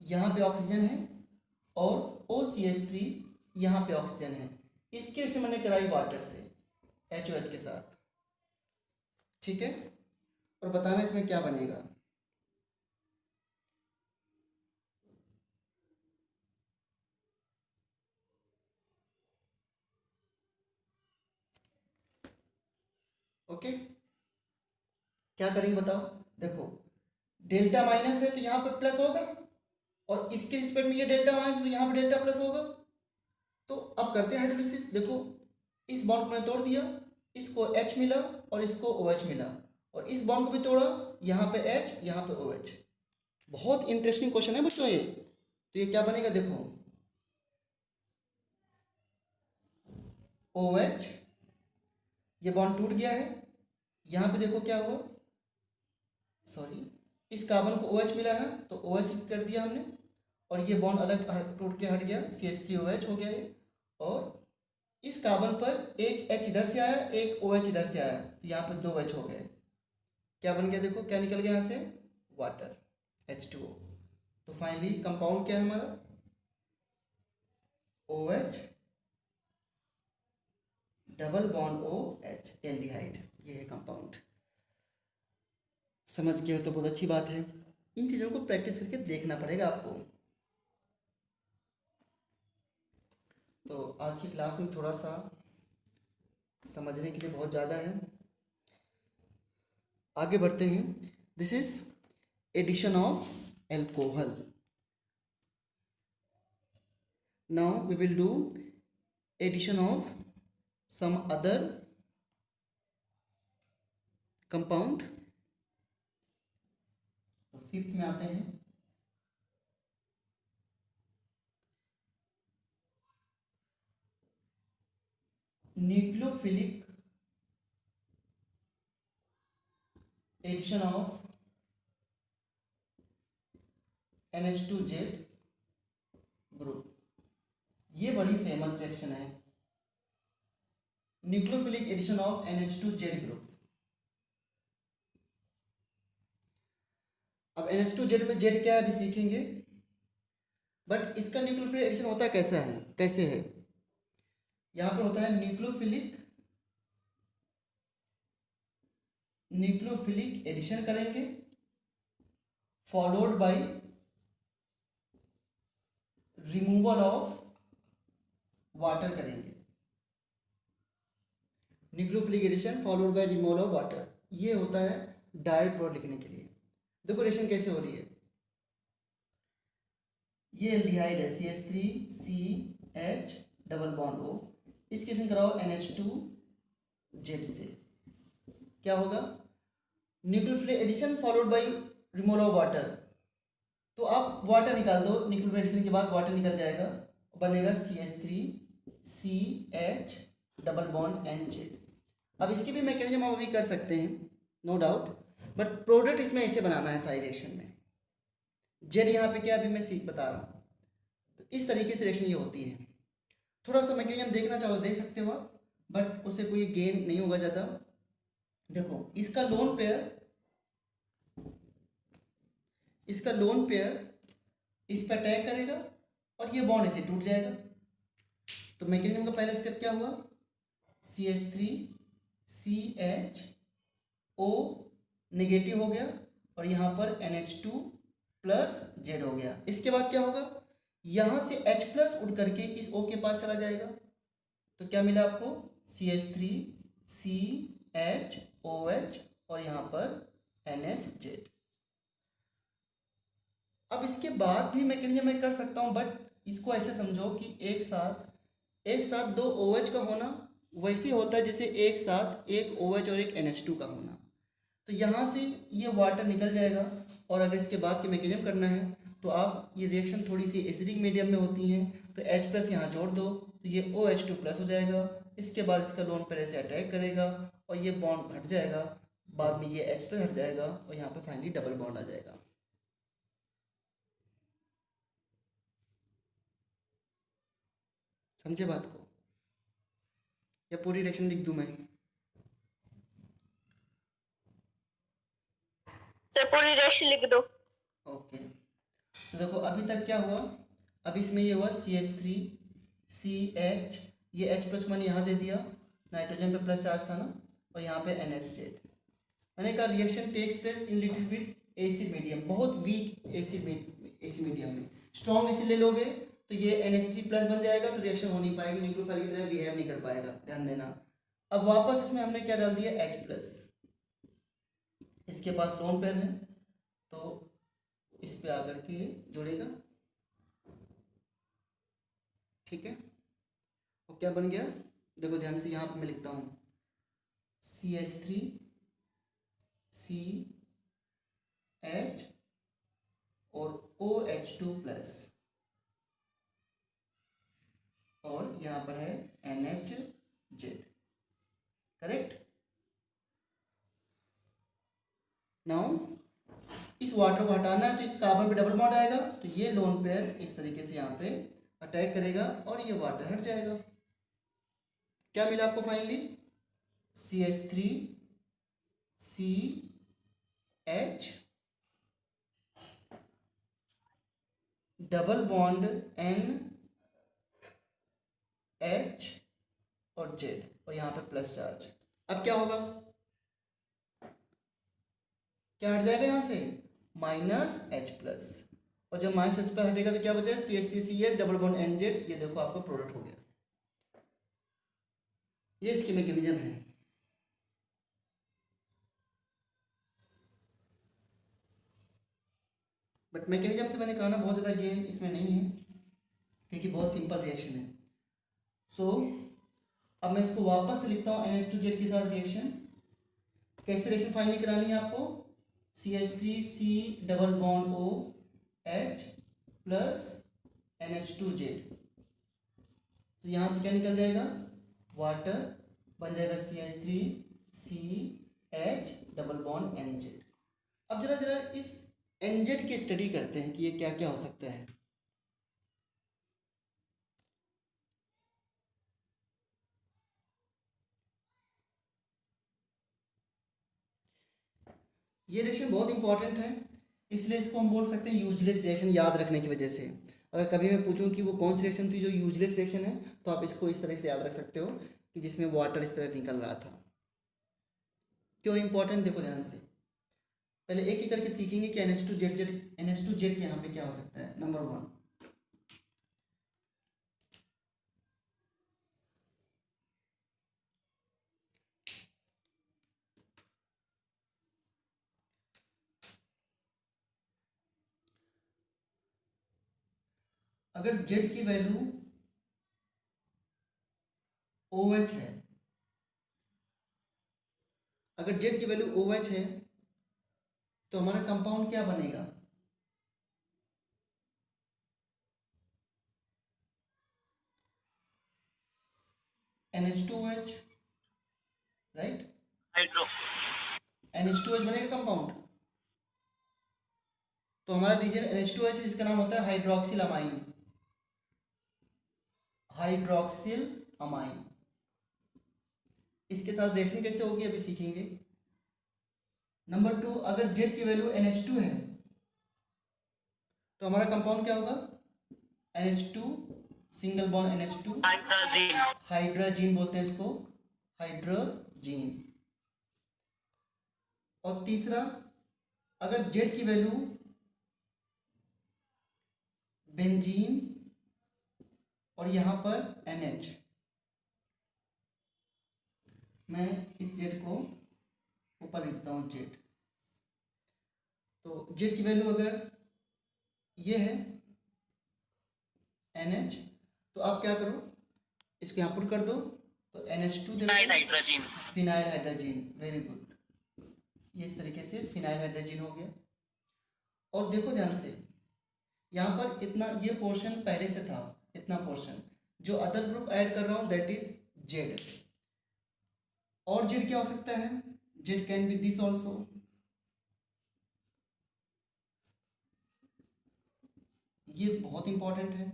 यहाँ पे ऑक्सीजन है और OCH3 यहाँ पे ऑक्सीजन है, इसके रिएक्शन मैंने कराई वाटर से HOH के साथ। ठीक है, और बताना इसमें क्या बनेगा। ओके, क्या करेंगे बताओ? देखो डेल्टा माइनस है तो यहाँ पर प्लस होगा, और इसके रिस्पेक्ट में ये डेल्टा माइनस तो यहाँ पर डेल्टा प्लस होगा। तो अब करते हैं हाइड्रोलिसिस। देखो इस बॉन्ड को मैंने तोड़ दिया, इसको H मिला और इसको OH मिला, और इस बॉन्ड को भी तोड़ा, यहाँ पे H यहाँ पे OH। बहुत इंटरेस्टिंग क्वेश्चन है बच्चों ये। तो ये क्या बनेगा देखो, OH, ये बॉन्ड टूट गया है, यहाँ पे देखो क्या हुआ, सॉरी इस कार्बन को OH मिला है तो OH कर दिया हमने, और ये बॉन्ड अलग टूट के हट गया, CH3OH हो गया ये। और इस कार्बन पर एक H इधर से आया, एक OH इधर से आया, तो यहाँ पर 2 H हो गए। क्या बन गया देखो, क्या निकल गया यहाँ से? Water, H2O। तो फाइनली कंपाउंड क्या है हमारा, OH double bond OH, aldehyde, ये है कंपाउंड। समझ गए हो तो बहुत अच्छी बात है। इन चीज़ों को प्रैक्टिस करके देखना पड़ेगा आपको। तो आज की क्लास में थोड़ा सा समझने के लिए बहुत ज़्यादा है, आगे बढ़ते हैं। This is addition of alcohol. Now we will do addition of some other compound. तो फिफ्थ में आते हैं, nucleophilic addition of NH2Z group. ये बड़ी फेमस रिएक्शन है, nucleophilic addition of NH2Z group. अब NH2Z में Z क्या है अभी सीखेंगे, बट इसका न्यूक्लियोफिलिक एडिशन होता है कैसा है, कैसे है। यहाँ पर होता है न्यूक्लियोफिलिक एडिशन करेंगे, followed by removal of water करेंगे। Nucleophilic addition followed by removal of water, ये होता है डायरेक्ट प्रोडक्ट लिखने के लिए। देखो रिएक्शन कैसे हो रही है, ये एल्डिहाइड है CH3CH डबल बॉन्ड O, इसकी रिएक्शन कराओ NH2Z से, क्या होगा, nucleophilic addition followed by removal of water. तो आप वाटर निकाल दो, न्यूक्लियोफिलिक एडिशन के बाद वाटर निकल जाएगा, बनेगा CH3CH डबल बॉन्ड NZ। अब इसकी भी मैकेनिज्म हम अभी कर सकते हैं, नो डाउट, बट प्रोडक्ट इसमें ऐसे बनाना है सारी रिएक्शन में। जेड यहाँ पे क्या अभी मैं बता रहा हूँ, तो इस तरीके से रिएक्शन ये होती है। थोड़ा सा मैकेनिज्म देखना चाहो देख सकते हो आप, बट उससे कोई गेन नहीं होगा ज़्यादा। देखो इसका लोन पेयर इस पर अटैक करेगा और ये बॉन्ड ऐसे टूट जाएगा। तो मैकेनिज्म का पहला स्टेप क्या हुआ, CH3CHO नेगेटिव हो गया और यहाँ पर NH2+Z हो गया। इसके बाद क्या होगा, यहाँ से H+ उड़ करके इस O के पास चला जाएगा। तो क्या मिला आपको, CH3CHOH और यहाँ पर NHZ। अब इसके बाद भी मैकेनिज्म मैं कर सकता हूँ, बट इसको ऐसे समझो कि एक साथ दो OH का होना वैसे होता है जैसे एक साथ एक OH और एक NH2 का होना। तो यहाँ से ये वाटर निकल जाएगा, और अगर इसके बाद की मैकेनिज्म करना है तो आप ये रिएक्शन थोड़ी सी एसिडिक मीडियम में होती हैं, तो H+ यहाँ जोड़ दो तो ये OH2+ हो जाएगा। इसके बाद इसका लोन पेयर ऐसे अटैक करेगा और ये बॉन्ड हट जाएगा, बाद में ये H+ हट जाएगा और यहाँ पे फाइनली डबल बॉन्ड आ जाएगा। समझे बात को, या पूरी रिएक्शन लिख दूं मैं? सर पूरी रिएक्शन लिख दो। ओके, तो देखो अभी तक क्या हुआ, अभी इसमें ये हुआ CH3CH, ये H+1 यहाँ दे दिया, नाइट्रोजन पे प्लस चार्ज था ना, और यहाँ पे NHZ। मैंने कहा reaction takes place in little bit acid medium, बहुत वीक एसिड मीडियम में। स्ट्रॉन्ग एसिड ले लोगे तो ये NH3+ बन जाएगा, तो रिएक्शन हो नहीं पाएगी, न्यूक्लियोफाइल की तरह बिहेव नहीं कर पाएगा, ध्यान देना। अब वापस इसमें हमने क्या डाल दिया, H+, इसके पास लोन पेयर है तो इस पे आकर के जुड़ेगा, ठीक है। और क्या बन गया, देखो ध्यान से, यहाँ पे मैं लिखता हूँ CH3CH और OH2+, और यहाँ पर है NHZ, करेक्ट। नाउ इस वाटर को हटाना है तो इस कार्बन पे डबल बॉन्ड आएगा, तो ये लोन पेयर इस तरीके से यहाँ पे अटैक करेगा और ये वाटर हट जाएगा। क्या मिला आपको finally, CH3CH double bond N H और Z और यहाँ पे प्लस चार्ज। अब क्या होगा, क्या हट जाएगा यहाँ से, माइनस H प्लस, और जब माइनस H प्लस हटेगा तो क्या बचेगा, CH3CH डबल बॉन्ड NZ। ये देखो आपका प्रोडक्ट हो गया। ये इसकी मैकेनिज्म है। बट मैकेनिज्म से मैंने कहा ना, बहुत ज़्यादा गेम इसमें नहीं है क्योंकि बहुत सिंपल रिएक्शन है। सो अब मैं इसको वापस से लिखता हूँ NH2Z के साथ रिएक्शन। कैसे रिएक्शन फाइनली करानी है आपको, CH3C double bond OH plus NH2Z। तो यहाँ से क्या निकल जाएगा, वाटर बन जाएगा CH3CH डबल बॉन्ड NZ। अब जरा जरा इस NZ की स्टडी करते हैं कि ये क्या क्या हो सकता है। ये रिएक्शन बहुत इंपॉर्टेंट है, इसलिए इसको हम बोल सकते हैं यूजलेस रिएक्शन, याद रखने की वजह से। अगर कभी मैं पूछूं कि वो कौन सी रिएक्शन थी जो यूजलेस रिएक्शन है, तो आप इसको इस तरह से याद रख सकते हो कि जिसमें वाटर इस तरह निकल रहा था। क्यों इंपॉर्टेंट, देखो ध्यान से। पहले एक एक करके सीखेंगे कि NH2Z के यहाँ पे क्या हो सकता है। नंबर 1, अगर Z की वैल्यू OH है, अगर Z की वैल्यू OH है तो हमारा कंपाउंड क्या बनेगा, NH2OH, राइट। हाइड्रो NH2OH बनेगा कंपाउंड। तो हमारा रीजन NH2OH है जिसका नाम होता है हाइड्रोक्सिल अमाइन, हाइड्रोक्सिल अमाइन। इसके साथ रिएक्शन कैसे होगी अभी सीखेंगे। नंबर 2, अगर Z की वैल्यू NH2 है तो हमारा कंपाउंड क्या होगा, NH2 single bond NH2, hydrazine hydrazine बोलते हैं इसको, हाइड्रोजीन। और तीसरा, अगर Z की वैल्यू बेंजीन और यहाँ पर NH, मैं इस Z को ऊपर लिखता हूँ Z। तो Z की वैल्यू अगर ये है NH, तो आप क्या करो, इसको यहाँ पुट कर दो, तो NH2 देखो, hydrazine phenyl hydrazine. Very good, ये इस तरीके से फिनाइल हाइड्रोजीन हो गया। और देखो ध्यान से, यहाँ पर इतना ये पोर्शन पहले से था, इतना पोर्शन जो अदर ग्रुप ऐड कर रहा हूँ दैट इज Z। और Z क्या हो सकता है, Z can be this also, ये बहुत इंपॉर्टेंट है।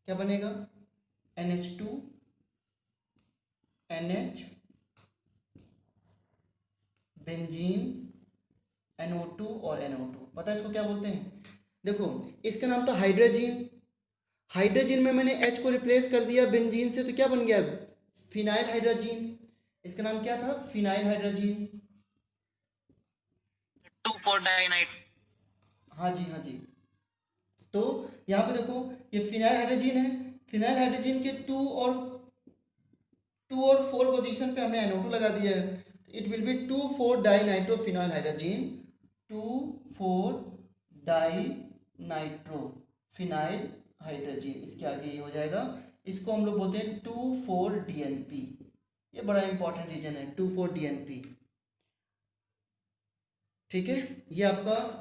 क्या बनेगा, NH2 NH बेंजीन NO2 और NO2। पता है इसको क्या बोलते हैं, देखो इसका नाम था हाइड्रोजीन, हाइड्रोजीन में मैंने H को रिप्लेस कर दिया बेंजीन से, तो क्या बन गया, फिनाइल हाइड्रोजीन। इसका नाम क्या था, फिनाइल हाइड्रोजीन। 2,4-डाइनाइट। हाँ जी हाँ जी। तो यहाँ पे देखो ये फिनाइल हाइड्रोजीन है, फिनाइल हाइड्रोजीन के 2 और 4 पोजीशन पे हमने NO2 लगा दिया है, तो it will be two four dinitro phenyl hydrazine, two four dinitro phenyl hydrazine. इसके आगे ये हो जाएगा, इसको हम लोग बोलते हैं 2,4-DNP। ये बड़ा इंपॉर्टेंट रीजन है 2,4-DNP, ठीक है। ये आपका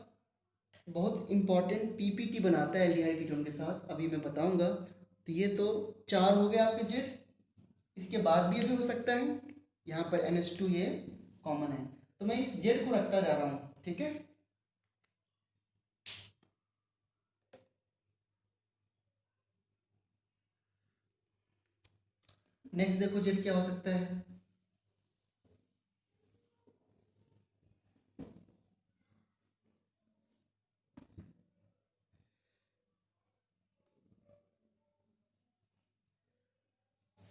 बहुत इंपॉर्टेंट PPT बनाता है एल्डिहाइड कीटोन के साथ, अभी मैं बताऊंगा। तो ये तो 4 हो गए आपके Z, इसके बाद भी ये भी हो सकता है, यहाँ पर NH2 ये कॉमन है, तो मैं इस Z को रखता जा रहा हूँ, ठीक है। नेक्स्ट देखो Z क्या हो सकता है,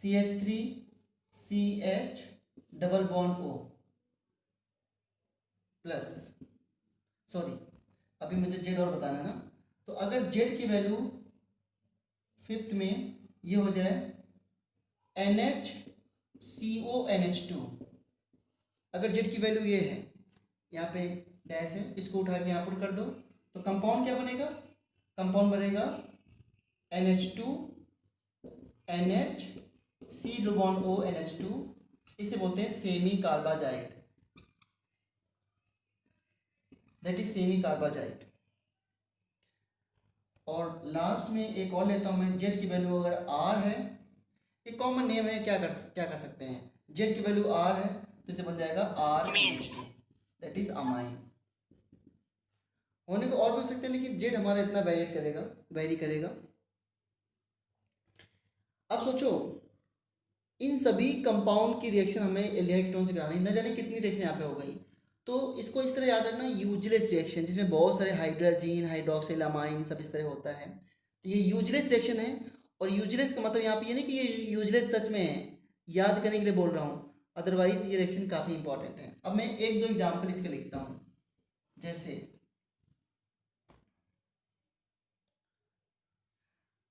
CH3CH double bond O plus, sorry अभी मुझे जेड और बताना है ना, तो अगर जेड की वैल्यू फिफ्थ में ये हो जाए NHCONH2, अगर जेड की वैल्यू ये है, यहाँ पे डैश है, इसको उठा के यहाँ पुट कर दो, तो कंपाउंड क्या बनेगा, कंपाउंड बनेगा NH2 NH C bond O NH2, इसे बोलते हैं semi carbazide, that is semi carbazide. और लास्ट में एक और लेता हूँ मैं, जेड की वैल्यू अगर आर है, एक कॉमन नेम है, क्या कर सकते हैं, जेड की वैल्यू आर है तो इसे बन जाएगा RNH2, दैट इज अमाइन। होने को और भी हो सकते हैं, लेकिन जेड हमारा इतना वेरी करेगा। अब सोचो इन सभी कंपाउंड की रिएक्शन हमें एल्डिहाइड कीटोन से करानी, न जाने कितनी रिएक्शन यहाँ पे हो गई, तो इसको इस तरह याद रखना, यूजलेस रिएक्शन, जिसमें बहुत सारे हाइड्रोजन हाइड्रोक्सिलामाइन सब इस तरह होता है, तो ये यूजलेस रिएक्शन है। और यूजलेस का मतलब यहाँ पे ये नहीं कि ये यूजलेस सच में है, याद करने के लिए बोल रहा हूँ, अदरवाइज ये रिएक्शन काफ़ी इंपॉर्टेंट है। अब मैं एक दो एग्जाम्पल इसके लिखता हूँ, जैसे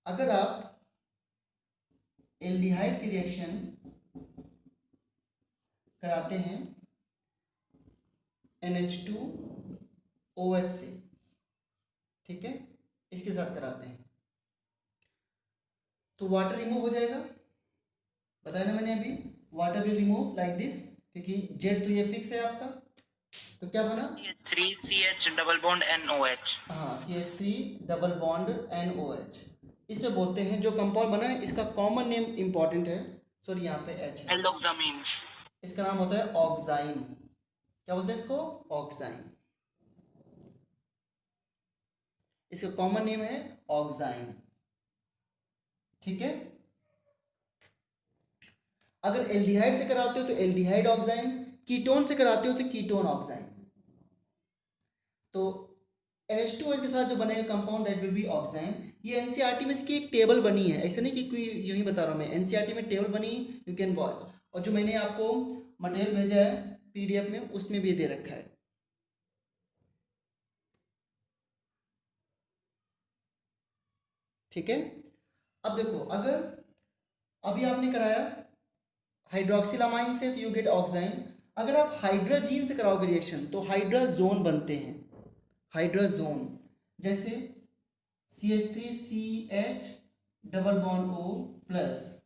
अगर आप एल्डिहाइड की रिएक्शन कराते हैं NH2OH से, ठीक है, इसके साथ कराते हैं तो वाटर रिमूव हो जाएगा, बताया ना मैंने अभी, water will remove like this, क्योंकि जेड तो ये फिक्स है आपका, तो क्या बना, CH3CH डबल बॉन्ड NOH। हाँ CH3 डबल बॉन्ड NOH, इसे बोलते हैं, जो कंपाउंड बना है इसका कॉमन नेम इंपॉर्टेंट है, सॉरी यहाँ पे H है, एल्डोक्सामीन। इसका नाम होता है ऑक्साइन, क्या बोलते हैं इसको, ऑक्साइन, इसका कॉमन नेम है ऑक्साइन, ठीक है। अगर एल्डिहाइड से कराते हो तो एल्डिहाइड ऑक्साइन, कीटोन से कराते हो तो कीटोन ऑक्साइन, तो NH2OH के साथ जो बनेगा कंपाउंड दैट विल बी ऑक्साइन। ये एनसीईआरटी में इसकी एक टेबल बनी है, ऐसा नहीं कि कोई यूं ही बता रहा हूँ मैं, एनसीईआरटी में टेबल बनी, यू कैन वॉच, और जो मैंने आपको मटेरियल भेजा है PDF में, उसमें भी दे रखा है, ठीक है। अब देखो, अगर अभी आपने कराया हाइड्रोक्सिलामाइन से तो यू गेट ऑक्साइन, अगर आप हाइड्रोजीन से कराओगे रिएक्शन तो हाइड्राजोन बनते हैं, हाइड्राजोन, जैसे CH3CH double bond O plus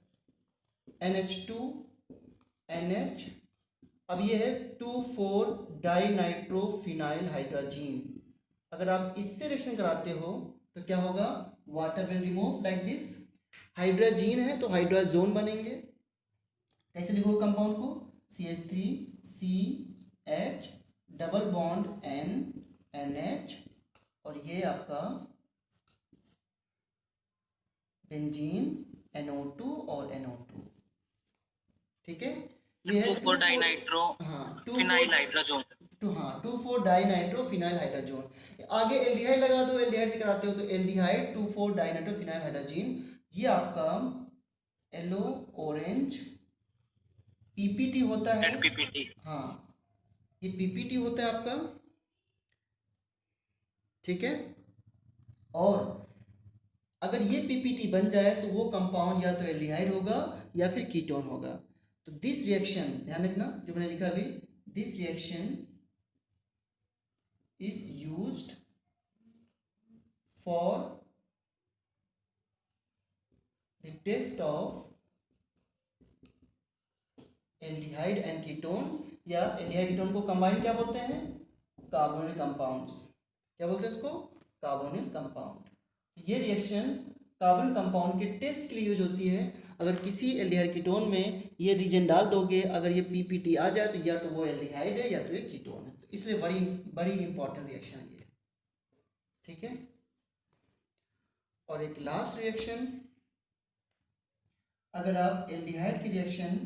NH2NH, अब ये है 2,4 डाइनाइट्रोफिनाइल हाइड्रोजीन, अगर आप इससे रिएक्शन कराते हो तो क्या होगा, water will remove like this, hydrazine है तो हाइड्राजोन बनेंगे, कैसे लिखो कंपाउंड को, CH3CH डबल बॉन्ड NH, और ये आपका बेंजीन NO2 और NO2, ठीक है, ये है 2,4 डाइनाइट्रो हाँ फिनाइल हाइड्रोजोन। 2,4 डाइनाइट्रोफिनाइल हाइड्रोजोन, आगे एल्डिहाइड लगा दो, एल्डिहाइड से कराते हो तो एल्डिहाइड 2,4 डाइनाइट्रोफिनाइल हाइड्रोजीन, ये आपका येलो ऑरेंज PPT होता है, PPT। हाँ ये PPT होता है आपका, ठीक है। और अगर ये PPT बन जाए तो वो कंपाउंड या तो एल्डिहाइड होगा या फिर कीटोन होगा। तो दिस रिएक्शन, ध्यान रखना जो मैंने लिखा अभी, this reaction is used for the test of aldehyde and ketones, या एल्डिहाइड कीटोन को कंबाइन क्या बोलते हैं, कार्बोनिल कंपाउंड्स, क्या बोलते हैं इसको, कार्बोनिल कंपाउंड। ये रिएक्शन कार्बोनिल कंपाउंड के टेस्ट के लिए यूज होती है, अगर किसी एल्डिहाइड कीटोन में ये रीजन डाल दोगे, अगर ये PPT आ जाए तो या तो वो एल्डिहाइड है या तो ये कीटोन है, तो इसलिए बड़ी बड़ी इंपॉर्टेंट रिएक्शन है ये, ठीक है। और एक लास्ट रिएक्शन, अगर आप एल्डिहाइड की रिएक्शन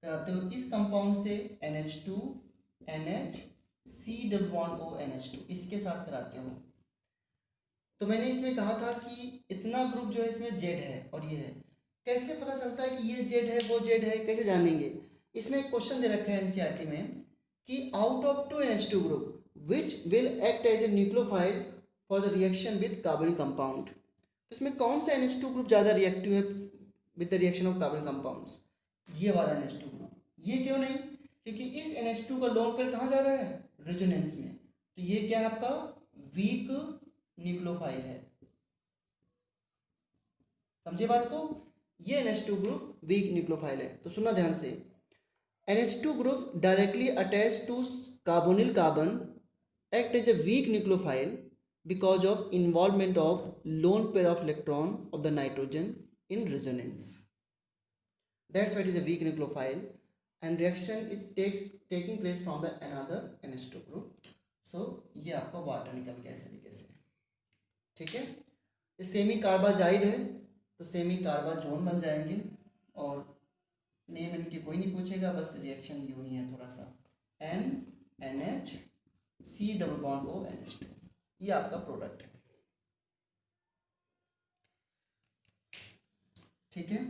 कराते हो इस कंपाउंड से NH2NH C double bond O NH2, इसके साथ कराते हो, तो मैंने इसमें कहा था कि इतना ग्रुप जो है इसमें जेड है और ये है, कैसे पता चलता है कि ये जेड है वो जेड है, कैसे जानेंगे? इसमें एक क्वेश्चन दे रखा है एनसीईआरटी में कि out of two NH2 group which will act as a nucleophile for the reaction with कार्बनिक कंपाउंड। तो इसमें कौन सा NH2 ग्रुप ज़्यादा रिएक्टिव है विद द रिएक्शन ऑफ कार्बनिक कंपाउंड्स? ये वाला NH2 ग्रुप। ये क्यों नहीं? क्योंकि इस NH2 का लोन पेयर कहाँ जा रहा है? रेजोनेंस में। तो ये क्या है आपका? वीक न्यूक्लियोफाइल है। समझे बात को? ये NH2 ग्रुप वीक न्यूक्लियोफाइल है। तो सुनना ध्यान से, NH2 group directly attached to carbonyl carbon act as a weak nucleophile because of involvement of lone pair of electron of the nitrogen in resonance. That's why it is a weak nucleophile and reaction is taking place from the another NH2 group. So ये आपका वाटर निकल गया इस तरीके से, ठीक है। ये सेमी कार्बाजाइड है तो सेमी कार्बाजोन बन जाएंगे और नेम इनके कोई नहीं पूछेगा, बस रिएक्शन यूं ही है थोड़ा सा, NNH C double bond O NH2, ये आपका प्रोडक्ट है, ठीक है।